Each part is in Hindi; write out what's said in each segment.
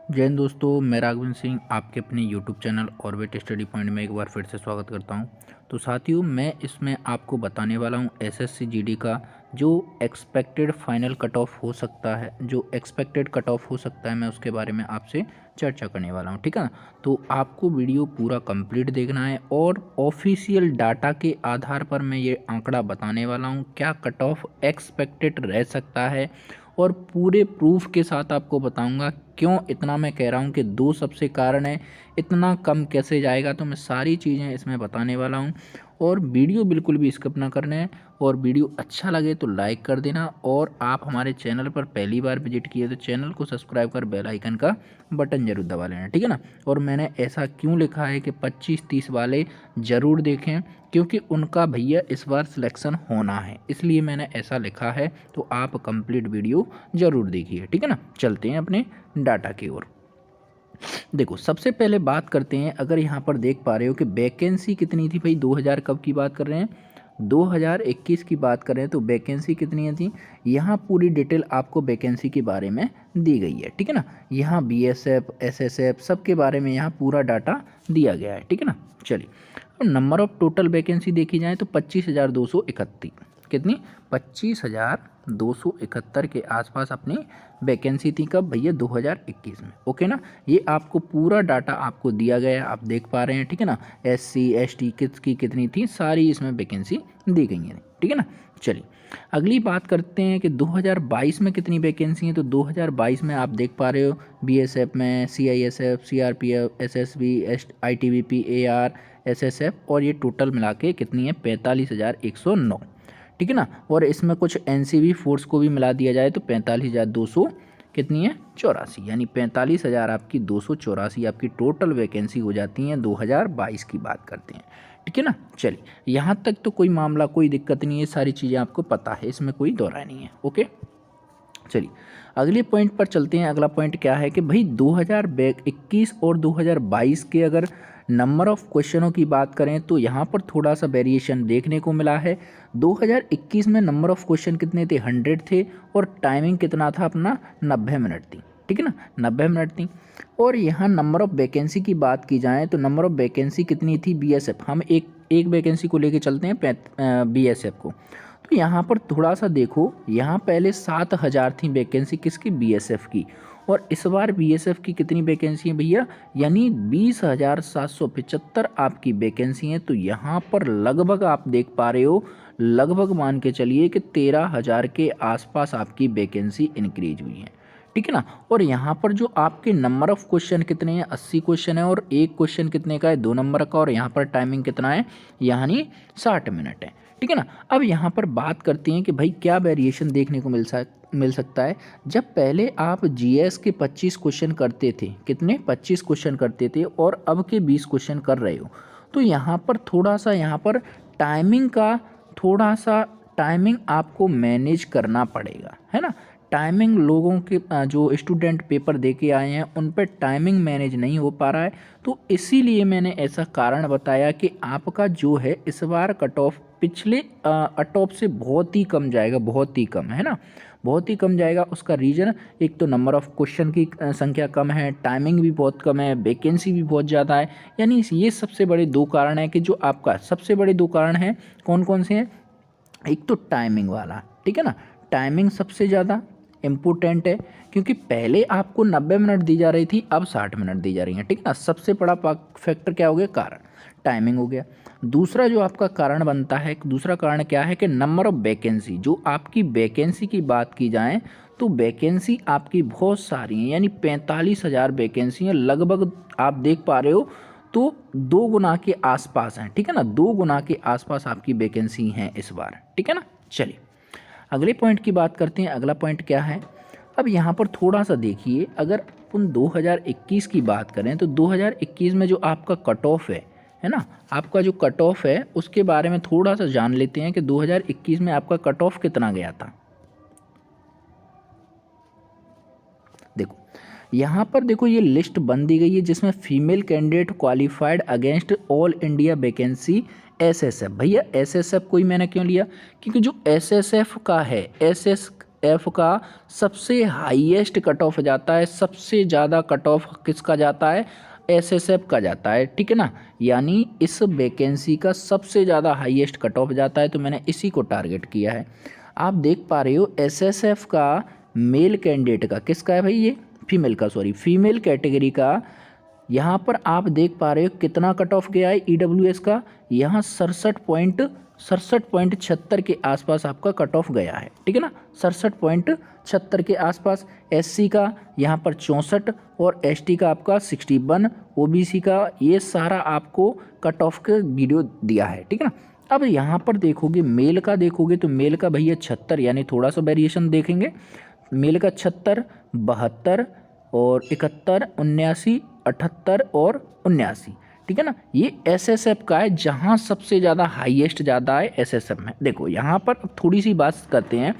जय हिंद दोस्तों, मैं राघवेंद्र सिंह आपके अपने YouTube channel orbit study point में एक बार फिर से स्वागत करता हूं। तो साथियों, मैं इसमें आपको बताने वाला हूं एसएससी जीडी का जो एक्सपेक्टेड फाइनल कट ऑफ हो सकता है, मैं उसके बारे में आपसे चर्चा करने वाला हूं। ठीक है ना? तो आपको वीडियो पूरा कंप्लीट देखना है और ऑफिशियल डाटा के आधार पर मैं ये आंकड़ा बताने वाला हूं, क्या कट ऑफ एक्सपेक्टेड रह सकता है और पूरे प्रूफ के साथ आपको बताऊंगा क्यों इतना मैं कह रहा हूं कि दो सबसे कारण है, इतना कम कैसे जाएगा। तो मैं सारी चीज़ें इसमें बताने वाला हूं और वीडियो बिल्कुल भी स्किप ना करना है। और वीडियो अच्छा लगे तो लाइक कर देना और आप हमारे चैनल पर पहली बार विजिट किए तो चैनल को सब्सक्राइब कर बेल आइकन का बटन जरूर दबा लेना। ठीक है ना? और मैंने ऐसा क्यों लिखा है कि 25-30 वाले ज़रूर देखें, क्योंकि उनका भैया इस बार सिलेक्शन होना है, इसलिए मैंने ऐसा लिखा है। तो आप कंप्लीट वीडियो ज़रूर देखिए। ठीक है ना? चलते हैं अपने डाटा की ओर। देखो, सबसे पहले बात करते हैं, अगर यहाँ पर देख पा रहे हो कि वैकेंसी कितनी थी भाई। 2000 कब की बात कर रहे हैं? 2021 की बात कर रहे हैं। तो वैकेंसी कितनी थी, यहाँ पूरी डिटेल आपको वैकेंसी के बारे में दी गई है। ठीक है ना? यहाँ बीएसएफ, एसएसएफ सब के बारे में यहाँ पूरा डाटा दिया गया है। ठीक है ना? चलिए, अब नंबर ऑफ टोटल वैकेंसी देखी जाए तो 25,231। कितनी? 25,271 के आसपास अपनी वैकेंसी थी। कब भैया? 2021 में। ओके ना? ये आपको पूरा डाटा आपको दिया गया है, आप देख पा रहे हैं। ठीक है ना? एससी एसटी किसकी कितनी थी, सारी इसमें वैकेंसी दी गई है। ठीक है ना? चलिए, अगली बात करते हैं कि 2022 में कितनी वैकेंसी है। तो 2022 में आप देख पा रहे हो बीएसएफ में, CISF, CRPF, SSB, ITBP, AR, SSF और ये टोटल मिला के कितनी है? 45,109। ठीक है ना? और इसमें कुछ एनसीबी फोर्स को भी मिला दिया जाए तो 45,200 कितनी है? 84। यानी 45,000 आपकी 284 आपकी टोटल वैकेंसी हो जाती हैं 2022 की बात करते हैं। ठीक है ना? चलिए, यहाँ तक तो कोई मामला, कोई दिक्कत नहीं है, सारी चीज़ें आपको पता है, इसमें कोई दौरा नहीं है। ओके, चलिए अगले पॉइंट पर चलते हैं। अगला पॉइंट क्या है कि भाई 2021 और 2022 के अगर नंबर ऑफ क्वेश्चनों की बात करें तो यहाँ पर थोड़ा सा वेरिएशन देखने को मिला है। 2021 में नंबर ऑफ क्वेश्चन कितने थे? 100 थे और टाइमिंग कितना था अपना? 90 मिनट थी। ठीक है ना? 90 मिनट थी। और यहाँ नंबर ऑफ वैकेंसी की बात की जाए तो नंबर ऑफ वैकेंसी कितनी थी? बीएसएफ, हम एक वैकेंसी को लेके चलते हैं बीएसएफ को। तो यहाँ पर थोड़ा सा देखो, यहाँ पहले 7,000 थी वैकेंसी किसकी? बीएसएफ की। और इस बार बीएसएफ की कितनी वैकेंसी है भैया? यानी 20,775 आपकी वैकेंसी है। तो यहाँ पर लगभग आप देख पा रहे हो, लगभग मान के चलिए कि 13,000 के आसपास आपकी वैकेंसी इंक्रीज हुई है। ठीक है ना? और यहाँ पर जो आपके नंबर ऑफ क्वेश्चन कितने हैं? 80 क्वेश्चन है और एक क्वेश्चन कितने का है? 2 नंबर का। और यहाँ पर टाइमिंग कितना है? यानी 60 मिनट है। ठीक है ना? अब यहाँ पर बात करते हैं कि भाई क्या वेरिएशन देखने को मिल सकता है। जब पहले आप जीएस के 25 क्वेश्चन करते थे, कितने? 25 क्वेश्चन करते थे और अब के 20 क्वेश्चन कर रहे हो, तो यहाँ पर थोड़ा सा यहाँ पर टाइमिंग का थोड़ा सा टाइमिंग आपको मैनेज करना पड़ेगा, है ना? टाइमिंग लोगों के जो स्टूडेंट पेपर दे के आए हैं उन पर टाइमिंग मैनेज नहीं हो पा रहा है। तो इसीलिए मैंने ऐसा कारण बताया कि आपका जो है इस बार कट ऑफ पिछले कट ऑफ से बहुत ही कम जाएगा, बहुत ही कम, है ना? बहुत ही कम जाएगा। उसका रीज़न एक तो नंबर ऑफ क्वेश्चन की संख्या कम है, टाइमिंग भी बहुत कम है, वैकेंसी भी बहुत ज़्यादा है। यानी ये सबसे बड़े दो कारण है कि जो आपका सबसे बड़े दो कारण हैं कौन कौन से हैं? एक तो टाइमिंग वाला, ठीक है ना? टाइमिंग सबसे ज़्यादा इम्पोर्टेंट है, क्योंकि पहले आपको 90 मिनट दी जा रही थी, अब 60 मिनट दी जा रही है। ठीक है ना? सबसे बड़ा फैक्टर क्या हो गया? कारण, टाइमिंग हो गया। दूसरा जो आपका कारण बनता है, दूसरा कारण क्या है कि नंबर ऑफ वैकेंसी। जो आपकी वैकेंसी की बात की जाए तो वैकेंसी आपकी बहुत सारी हैं, यानी 45,000 वैकेंसी हैं लगभग, आप देख पा रहे हो। तो 2 गुना के आसपास हैं। ठीक है ना? 2 गुना के आसपास आपकी वैकेंसी हैं इस बार। ठीक है ना? चलिए, अगले पॉइंट की बात करते हैं। अगला पॉइंट क्या है? अब यहाँ पर थोड़ा सा देखिए, अगर उन 2021 की बात करें तो 2021 में जो आपका कट ऑफ है ना? आपका जो कट ऑफ है उसके बारे में थोड़ा सा जान लेते हैं कि 2021 में आपका कट ऑफ कितना गया था। देखो, यहाँ पर देखो, ये लिस्ट बन दी गई है जिसमें female candidate qualified against all India vacancy SSF. भैया एसएसएफ कोई मैंने क्यों लिया? क्योंकि जो एसएसएफ का है, एसएसएफ का सबसे हाईएस्ट कट ऑफ जाता है, सबसे ज़्यादा कट ऑफ किसका जाता है, एसएसएफ का जाता है, ठीक है ना। यानी इस वैकेंसी का सबसे ज़्यादा हाईएस्ट कट ऑफ जाता है, तो मैंने इसी को टारगेट किया है। आप देख पा रहे हो एसएसएफ का मेल कैंडिडेट का, किसका है भाई, ये फीमेल का, सॉरी फीमेल कैटेगरी का, यहाँ पर आप देख पा रहे हो कितना कट ऑफ गया है ईडब्ल्यूएस का, यहाँ 67.76 के आसपास आपका कट ऑफ गया है, ठीक है ना, 67.76 के आसपास। एससी का यहाँ पर 64 और एसटी का आपका 61, ओबीसी का ये सारा आपको कट ऑफ के वीडियो दिया है, ठीक है ना। अब यहाँ पर देखोगे मेल का, देखोगे तो मेल का भैया 76, यानी थोड़ा सा वेरिएशन देखेंगे। मेल का 76, 72 और 71, 79, 78 और 79, ठीक है ना। ये एसएसएफ का है, जहाँ सबसे ज़्यादा हाईएस्ट ज़्यादा है एसएसएफ में। देखो यहाँ पर अब थोड़ी सी बात करते हैं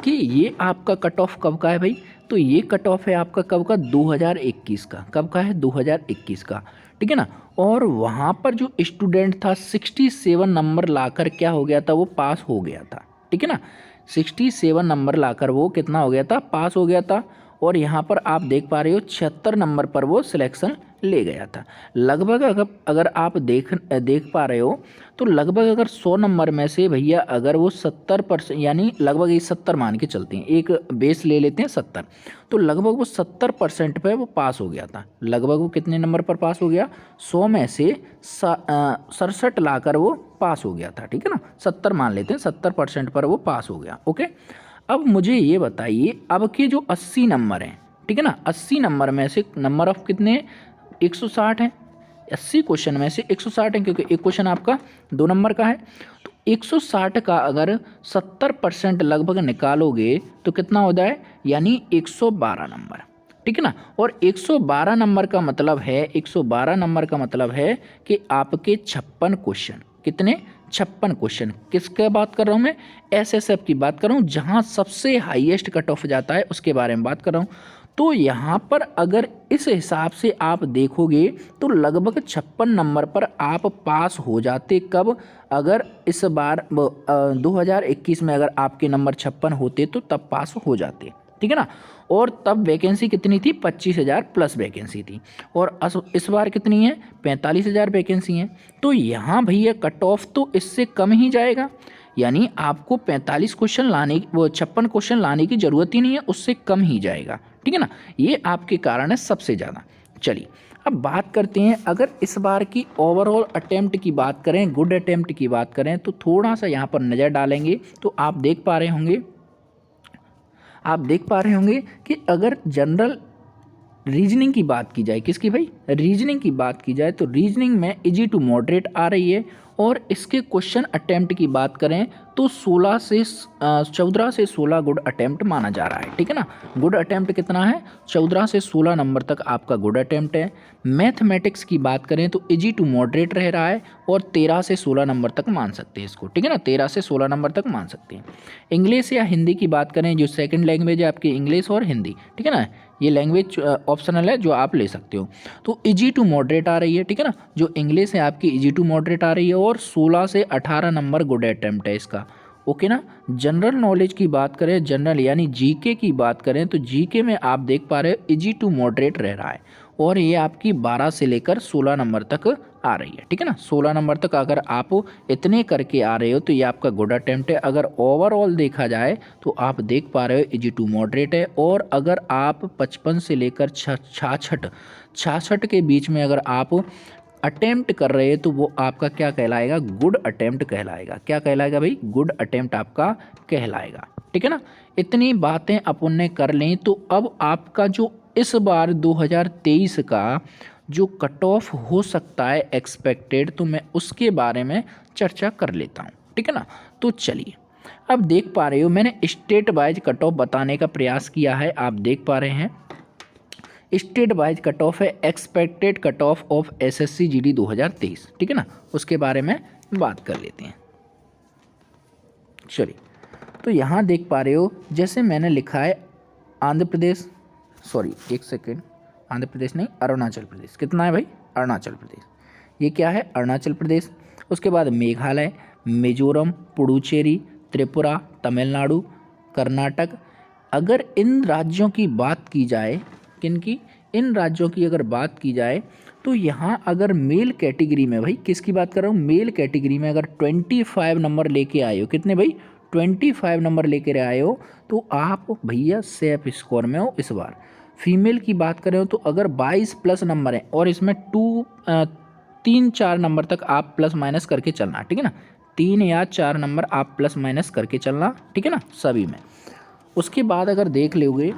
कि ये आपका कट ऑफ कब का है भाई, तो ये कट ऑफ है आपका कब का, 2021 का। कब का है, 2021 का, ठीक है ना। और वहाँ पर जो स्टूडेंट था 67 नंबर लाकर क्या हो गया था, वो पास हो गया था, ठीक है ना। 67 नंबर लाकर वो कितना हो गया था, पास हो गया था। और यहाँ पर आप देख पा रहे हो 76 नंबर पर वो सिलेक्शन ले गया था। लगभग अगर आप देख पा रहे हो तो लगभग अगर 100 नंबर में से भैया अगर वो 70%, यानी लगभग ये 70 मान के चलते हैं, एक बेस ले लेते हैं 70, तो लगभग वो 70% पे वो पास हो गया था। लगभग वो कितने नंबर पर पास हो गया, 100 में से 67 लाकर वो पास हो गया था, ठीक है ना। 70 मान लेते हैं, 70% पर वो पास हो गया, ओके। अब मुझे ये बताइए, अब के जो 80 नंबर हैं, ठीक है ना, 80 नंबर में से नंबर ऑफ कितने, 160 है। 80 क्वेश्चन में से 160 है, क्योंकि एक क्वेश्चन आपका 2 नंबर का है। तो 160 का अगर 70% लगभग निकालोगे तो कितना हो जाए, यानी 112 नंबर, ठीक है ना। और 112 नंबर का मतलब है, 112 नंबर का मतलब है कि आपके 56 क्वेश्चन, कितने, 56 क्वेश्चन। किसके बात कर रहा हूँ मैं, एसएसएफ की बात कर रहा हूँ, जहाँ सबसे हाईएस्ट कट ऑफ जाता है उसके बारे में बात कर रहा हूँ। तो यहाँ पर अगर इस हिसाब से आप देखोगे तो लगभग 56 नंबर पर आप पास हो जाते। कब, अगर इस बार 2021 में अगर आपके नंबर 56 होते तो तब पास हो जाते, ठीक है ना। और तब वैकेंसी कितनी थी, 25,000 प्लस वैकेंसी थी। और इस बार कितनी है, 45,000 वैकेंसी है। तो यहाँ भैया कट ऑफ तो इससे कम ही जाएगा, यानी आपको 45 क्वेश्चन लाने, वो 56 क्वेश्चन लाने की ज़रूरत ही नहीं है, उससे कम ही जाएगा, ठीक है ना। ये आपके कारण है सबसे ज़्यादा। चलिए अब बात करते हैं, अगर इस बार की ओवरऑल अटेम्प्ट की बात करें, गुड अटेम्प्ट की बात करें, तो थोड़ा सा यहाँ पर नज़र डालेंगे तो आप देख पा रहे होंगे कि अगर जनरल रीजनिंग की बात की जाए, किसकी भाई, रीजनिंग की बात की जाए, तो रीजनिंग में इजी टू मॉडरेट आ रही है। और इसके क्वेश्चन अटेम्प्ट की बात करें तो 14 से 16 गुड अटेम्प्ट माना जा रहा है, ठीक है ना। गुड अटेम्प्ट कितना है, 14 से 16 नंबर तक आपका गुड अटेम्प्ट है। मैथमेटिक्स की बात करें तो इजी टू मॉडरेट रह रहा है और 13 से 16 नंबर तक मान सकते हैं इसको, ठीक है ना, 13 से 16 नंबर तक मान सकते हैं। इंग्लिश या हिंदी की बात करें, जो सेकंड लैंग्वेज है आपकी इंग्लिश और हिंदी, ठीक है ना, ये लैंग्वेज ऑप्शनल है जो आप ले सकते हो। तो इजी टू मॉडरेट आ रही है, ठीक है ना, जो इंग्लिश है आपकी इजी टू मॉडरेट आ रही है और 16 से 18 नंबर गुड अटेम्प्ट है इसका, ओके ना। जनरल नॉलेज की बात करें, जनरल यानी जीके की बात करें, तो जीके में आप देख पा रहे हो इजी टू मॉडरेट रह रहा है और ये आपकी 12 से लेकर 16 नंबर तक आ रही है, ठीक है ना। 16 नंबर तक अगर आप इतने करके आ रहे हो तो ये आपका गुड अटेम्प्ट है। अगर ओवरऑल देखा जाए तो आप देख पा रहे हो इजी टू मॉडरेट है। और अगर आप 55 से लेकर 66 के बीच में अगर आप अटेम्प्ट कर रहे हैं तो वो आपका क्या कहलाएगा, गुड अटेम्प्ट कहलाएगा। क्या कहलाएगा भाई, गुड अटेम्प्ट आपका कहलाएगा, ठीक है ना। इतनी बातें अपन ने कर लें तो अब आपका जो इस बार 2023 का जो कट ऑफ हो सकता है एक्सपेक्टेड, तो मैं उसके बारे में चर्चा कर लेता हूँ, ठीक है ना। तो चलिए अब देख पा रहे हो मैंने स्टेट वाइज कट ऑफ बताने का प्रयास किया है। आप देख पा रहे हैं स्टेट वाइज कट ऑफ है, expected cut off SSC GD 2023, ठीक है ना, उसके बारे में बात कर लेते हैं। चलिए तो यहाँ देख पा रहे हो, जैसे मैंने लिखा है आंध्र प्रदेश, सॉरी एक सेकेंड, आंध्र प्रदेश नहीं, अरुणाचल प्रदेश। कितना है भाई, अरुणाचल प्रदेश, ये क्या है, अरुणाचल प्रदेश। उसके बाद मेघालय, मिजोरम, पुडुचेरी, त्रिपुरा, तमिलनाडु, कर्नाटक। अगर इन राज्यों की बात की जाए, किनकी, इन राज्यों की अगर बात की जाए तो यहाँ अगर मेल कैटेगरी में, भाई किसकी बात कर रहा हूँ, मेल कैटेगरी में अगर 25 नंबर लेके आए हो, कितने भाई 25 नंबर लेके आए हो, तो आप भैया सेफ स्कोर में हो इस बार। फीमेल की बात करें तो अगर 22 प्लस नंबर है और इसमें 3-4 नंबर तक आप प्लस माइनस करके चलना, ठीक है ना, 3 या 4 नंबर आप प्लस माइनस करके चलना, ठीक है ना, सभी में। उसके बाद अगर देख लोगे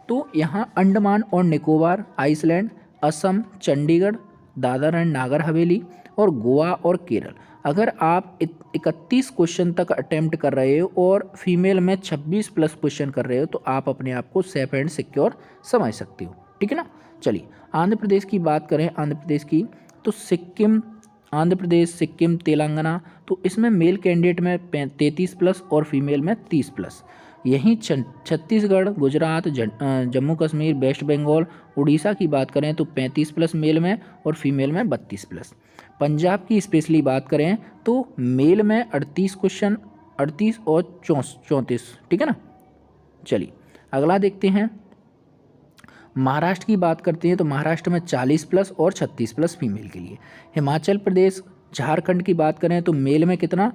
तो यहाँ अंडमान और निकोबार, आइसलैंड, असम, चंडीगढ़, दादर एंड नागर हवेली और गोवा और केरल, अगर आप 31 क्वेश्चन तक अटेम्प्ट कर रहे हो और फीमेल में 26 प्लस क्वेश्चन कर रहे हो तो आप अपने आप को सेफ एंड सिक्योर समझ सकते हो, ठीक है ना। चलिए आंध्र प्रदेश की बात करें, आंध्र प्रदेश की तो सिक्किम, आंध्र प्रदेश, सिक्किम, तेलंगाना, तो इसमें मेल कैंडिडेट में 33 प्लस और फीमेल में 30 प्लस। यहीं छत्तीसगढ़, गुजरात, जम्मू कश्मीर, वेस्ट बंगाल, उड़ीसा की बात करें तो 35 प्लस मेल में और फीमेल में 32 प्लस। पंजाब की स्पेशली बात करें तो मेल में 38 क्वेश्चन, 38 और 34, ठीक है ना। चलिए अगला देखते हैं, महाराष्ट्र की बात करते हैं तो महाराष्ट्र में 40 प्लस और 36 प्लस फीमेल के लिए। हिमाचल प्रदेश, झारखंड की बात करें तो मेल में कितना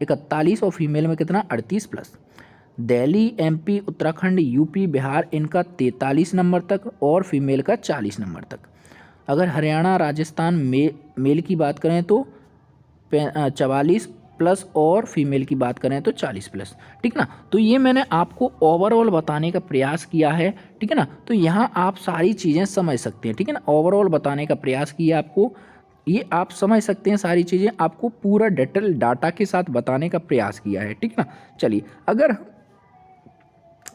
41 और फीमेल में कितना 38 plus. Delhi, MP, Uttarakhand, UP, Bihar, इनका 43 नंबर तक और फीमेल का 40 नंबर तक। अगर हरियाणा, राजस्थान मेल की बात करें तो 44 प्लस और फीमेल की बात करें तो 40 प्लस, ठीक ना। तो ये मैंने आपको ओवरऑल बताने का प्रयास किया है, ठीक है ना। तो यहाँ आप सारी चीज़ें समझ सकते हैं, ठीक है ना, ओवरऑल बताने का प्रयास किया आपको, ये आप समझ सकते हैं सारी चीज़ें, आपको पूरा डिटेल डाटा के साथ बताने का प्रयास किया है, ठीक है ना। चलिए अगर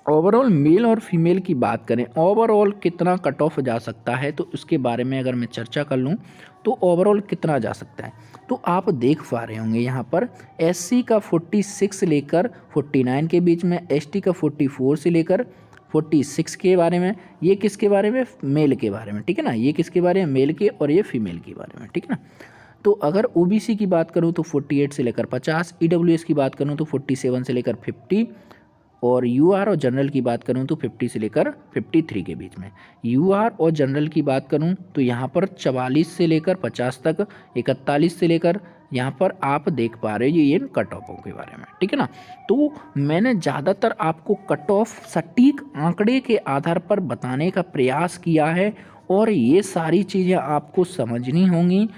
ओवरऑल मेल और फीमेल की बात करें, ओवरऑल कितना कट ऑफ जा सकता है तो उसके बारे में अगर मैं चर्चा कर लूँ तो ओवरऑल कितना जा सकता है, तो आप देख पा रहे होंगे यहाँ पर एससी का 46 से लेकर 49 के बीच में, एसटी का 44 से लेकर 46 के बारे में, ये किसके बारे में, मेल के बारे में, ठीक है ना, ये किसके बारे में, मेल के, और ये फीमेल के बारे में, ठीक है ना। तो अगर ओबीसी की बात करूँ तो 48 से लेकर 50, ईडब्ल्यूएस की बात करूँ तो 47 से लेकर 50, और यूआर और जनरल की बात करूं तो 50 से लेकर 53 के बीच में। यूआर और जनरल की बात करूं तो यहाँ पर 44 से लेकर 50 तक, 41 से लेकर, यहाँ पर आप देख पा रहे हो ये कट ऑफों के बारे में, ठीक है ना। तो मैंने ज़्यादातर आपको कट ऑफ सटीक आंकड़े के आधार पर बताने का प्रयास किया है और ये सारी चीज़ें आपको समझनी होंगी,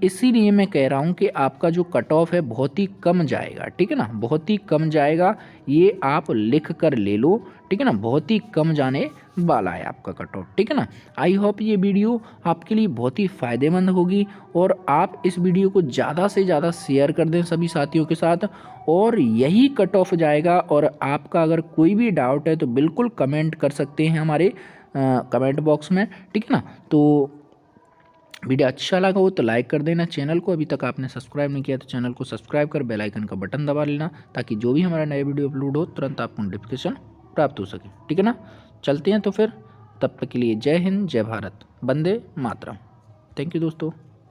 इसीलिए मैं कह रहा हूँ कि आपका जो कट ऑफ है बहुत ही कम जाएगा, ठीक है ना, बहुत ही कम जाएगा, ये आप लिख कर ले लो, ठीक है ना, बहुत ही कम जाने वाला है आपका कट ऑफ, ठीक है ना। आई होप ये वीडियो आपके लिए बहुत ही फ़ायदेमंद होगी और आप इस वीडियो को ज़्यादा से ज़्यादा शेयर कर दें सभी साथियों के साथ, और यही कट ऑफ जाएगा। और आपका अगर कोई भी डाउट है तो बिल्कुल कमेंट कर सकते हैं हमारे कमेंट बॉक्स में, ठीक है ना। तो वीडियो अच्छा लगा हो तो लाइक कर देना, चैनल को अभी तक आपने सब्सक्राइब नहीं किया तो चैनल को सब्सक्राइब कर बेल आइकन का बटन दबा लेना, ताकि जो भी हमारा नया वीडियो अपलोड हो तुरंत आपको नोटिफिकेशन प्राप्त हो सके, ठीक है ना। चलते हैं तो फिर, तब तक के लिए जय हिंद, जय भारत, वंदे मातरम। थैंक यू दोस्तों।